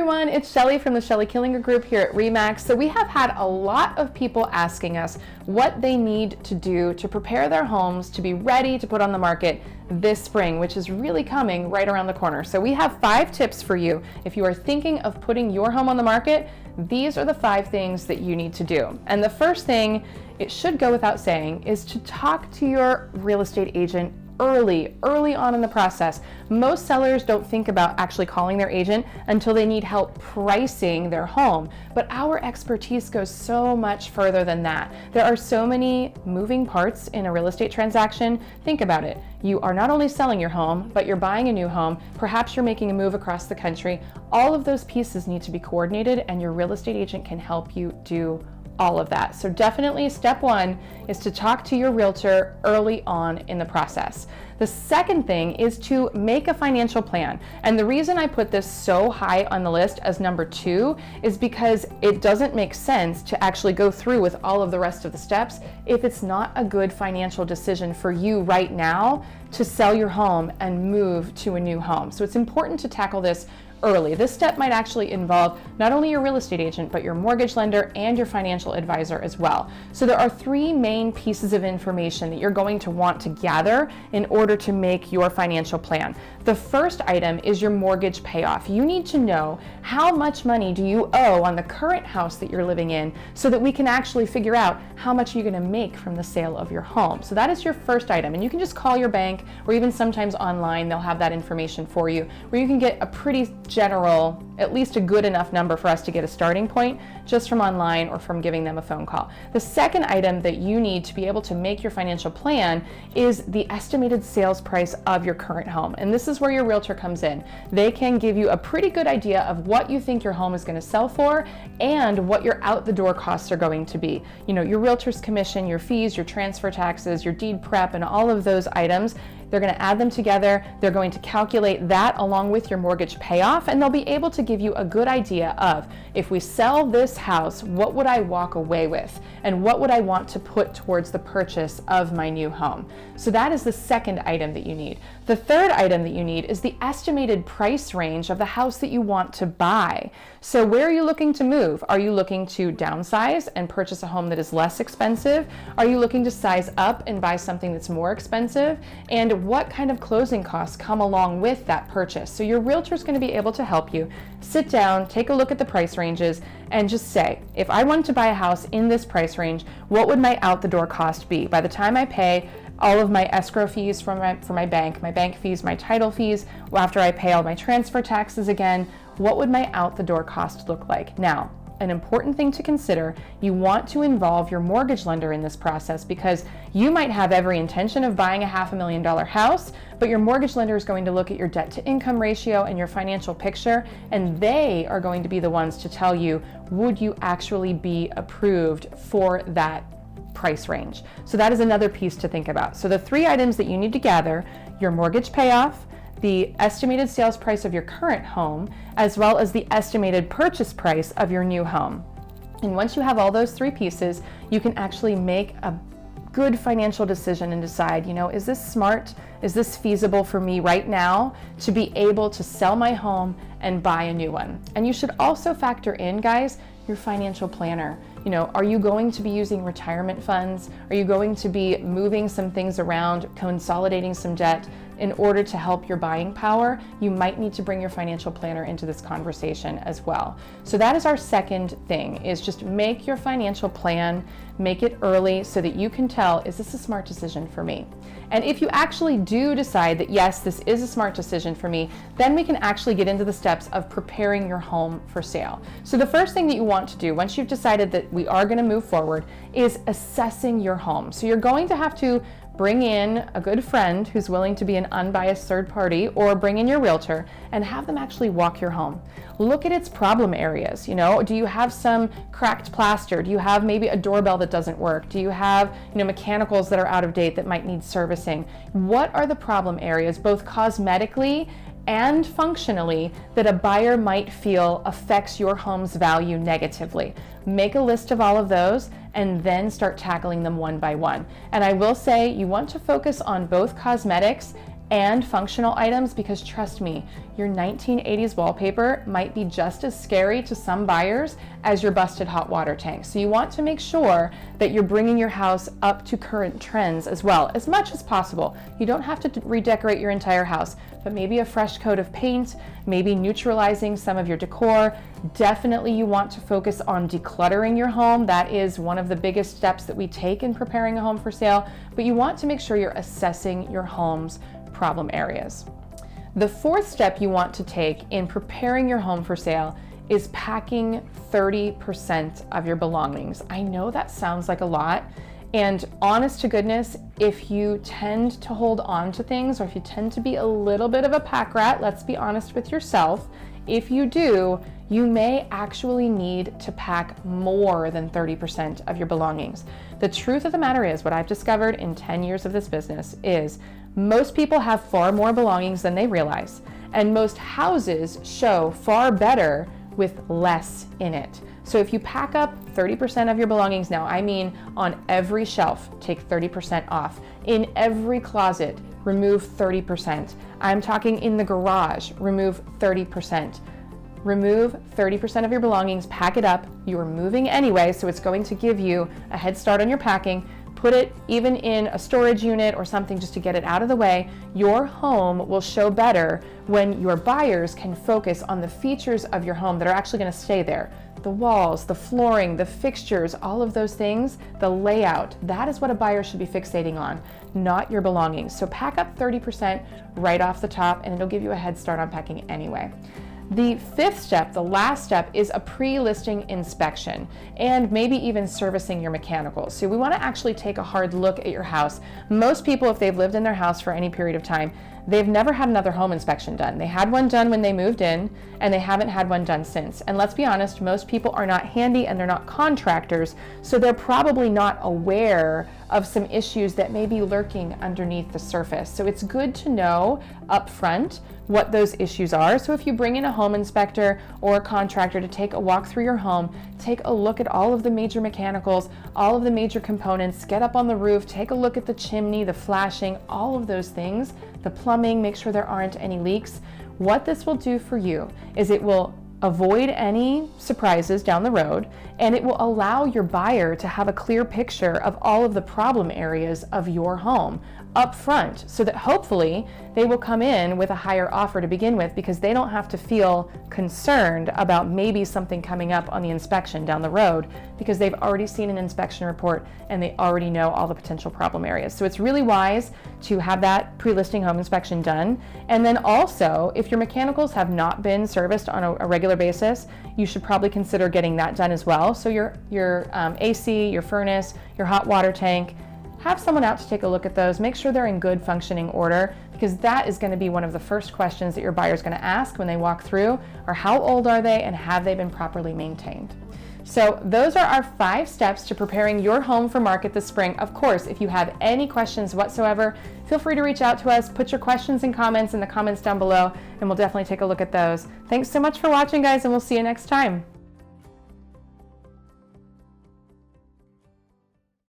everyone, it's Shelly from the Shelly Killinger Group here at RE/MAX. So we have had a lot of people asking us what they need to do to prepare their homes to be ready to put on the market this spring, which is really coming right around the corner. So we have 5 tips for you. If you are thinking of putting your home on the market, these are the 5 things that you need to do. And the first thing, it should go without saying, is to talk to your real estate agent early on in the process. Most sellers don't think about actually calling their agent until they need help pricing their home, but our expertise goes so much further than that. There are so many moving parts in a real estate transaction. Think about it. You are not only selling your home, but you're buying a new home. Perhaps you're making a move across the country. All of those pieces need to be coordinated, and your real estate agent can help you do all of that. So definitely step 1 is to talk to your realtor early on in the process. The second thing is to make a financial plan. And the reason I put this so high on the list as number 2 is because it doesn't make sense to actually go through with all of the rest of the steps if it's not a good financial decision for you right now to sell your home and move to a new home. So it's important to tackle this early. This step might actually involve not only your real estate agent, but your mortgage lender and your financial advisor as well. So there are 3 main pieces of information that you're going to want to gather in order to make your financial plan. The first item is your mortgage payoff. You need to know how much money do you owe on the current house that you're living in so that we can actually figure out how much you're going to make from the sale of your home. So that is your first item, and you can just call your bank, or even sometimes online they'll have that information for you, where you can get a pretty general, at least a good enough number for us to get a starting point just from online or from giving them a phone call. The second item that you need to be able to make your financial plan is the estimated sales price of your current home. And this is where your realtor comes in. They can give you a pretty good idea of what you think your home is going to sell for and what your out the door costs are going to be. You know, your realtor's commission, your fees, your transfer taxes, your deed prep, and all of those items. They're going to add them together. They're going to calculate that along with your mortgage payoff, and they'll be able to give you a good idea of, if we sell this house, what would I walk away with? And what would I want to put towards the purchase of my new home? So that is the second item that you need. The third item that you need is the estimated price range of the house that you want to buy. So where are you looking to move? Are you looking to downsize and purchase a home that is less expensive? Are you looking to size up and buy something that's more expensive? And what kind of closing costs come along with that purchase? So your realtor is going to be able to help you sit down, take a look at the price ranges, and just say, if I wanted to buy a house in this price range, what would my out the door cost be? By the time I pay all of my escrow fees for my bank fees, my title fees, after I pay all my transfer taxes again, what would my out the door cost look like? Now, an important thing to consider, you want to involve your mortgage lender in this process, because you might have every intention of buying a $500,000 house, but your mortgage lender is going to look at your debt to income ratio and your financial picture, and they are going to be the ones to tell you, would you actually be approved for that price range? So that is another piece to think about. So the 3 items that you need to gather: your mortgage payoff, the estimated sales price of your current home, as well as the estimated purchase price of your new home. And once you have all those 3 pieces, you can actually make a good financial decision and decide, you know, is this smart? Is this feasible for me right now to be able to sell my home and buy a new one? And you should also factor in, guys, your financial planner. You know, are you going to be using retirement funds? Are you going to be moving some things around, consolidating some debt in order to help your buying power? You might need to bring your financial planner into this conversation as well. So that is our second thing, is just make your financial plan, make it early so that you can tell, is this a smart decision for me? And if you actually do decide that, yes, this is a smart decision for me, then we can actually get into the steps of preparing your home for sale. So the first thing that you want to do, once you've decided that we are going to move forward, is assessing your home. So you're going to have to bring in a good friend who's willing to be an unbiased third party, or bring in your realtor and have them actually walk your home. Look at its problem areas. You know, do you have some cracked plaster? Do you have maybe a doorbell that doesn't work? Do you have, you know, mechanicals that are out of date that might need servicing? What are the problem areas, both cosmetically and functionally, that a buyer might feel affects your home's value negatively? Make a list of all of those and then start tackling them one by one. And I will say, you want to focus on both cosmetics and functional items, because trust me, your 1980s wallpaper might be just as scary to some buyers as your busted hot water tank. So you want to make sure that you're bringing your house up to current trends as well, as much as possible. You don't have to redecorate your entire house, but maybe a fresh coat of paint, maybe neutralizing some of your decor. Definitely you want to focus on decluttering your home. That is one of the biggest steps that we take in preparing a home for sale, but you want to make sure you're assessing your home's problem areas. The fourth step you want to take in preparing your home for sale is packing 30% of your belongings. I know that sounds like a lot, and honest to goodness, if you tend to hold on to things, or if you tend to be a little bit of a pack rat, let's be honest with yourself, if you do, you may actually need to pack more than 30% of your belongings. The truth of the matter is, what I've discovered in 10 years of this business is most people have far more belongings than they realize, and most houses show far better with less in it. So if you pack up 30% of your belongings now, I mean on every shelf, take 30% off. In every closet, remove 30%. I'm talking in the garage, remove 30%. Remove 30% of your belongings, pack it up. You are moving anyway, so it's going to give you a head start on your packing. Put it even in a storage unit or something just to get it out of the way. Your home will show better when your buyers can focus on the features of your home that are actually going to stay there. The walls, the flooring, the fixtures, all of those things, the layout, that is what a buyer should be fixating on, not your belongings. So pack up 30% right off the top, and it'll give you a head start on packing anyway. The fifth step, the last step, is a pre-listing inspection and maybe even servicing your mechanicals. So we want to actually take a hard look at your house. Most people, if they've lived in their house for any period of time, they've never had another home inspection done. They had one done when they moved in, and they haven't had one done since. And let's be honest, most people are not handy and they're not contractors, so they're probably not aware of some issues that may be lurking underneath the surface. So it's good to know up front what those issues are. So if you bring in a home inspector or a contractor to take a walk through your home, take a look at all of the major mechanicals, all of the major components, get up on the roof, take a look at the chimney, the flashing, all of those things, the plumbing, make sure there aren't any leaks. What this will do for you is it will avoid any surprises down the road, and it will allow your buyer to have a clear picture of all of the problem areas of your home up front, so that hopefully they will come in with a higher offer to begin with, because they don't have to feel concerned about maybe something coming up on the inspection down the road, because they've already seen an inspection report and they already know all the potential problem areas. So it's really wise to have that pre-listing home inspection done. And then also, if your mechanicals have not been serviced on a regular basis, you should probably consider getting that done as well. So your AC, your furnace, your hot water tank, have someone out to take a look at those. Make sure they're in good functioning order, because that is going to be one of the first questions that your buyer is going to ask when they walk through, or how old are they and have they been properly maintained? So those are our 5 steps to preparing your home for market this spring. Of course, if you have any questions whatsoever, feel free to reach out to us. Put your questions and comments in the comments down below, and we'll definitely take a look at those. Thanks so much for watching, guys, and we'll see you next time.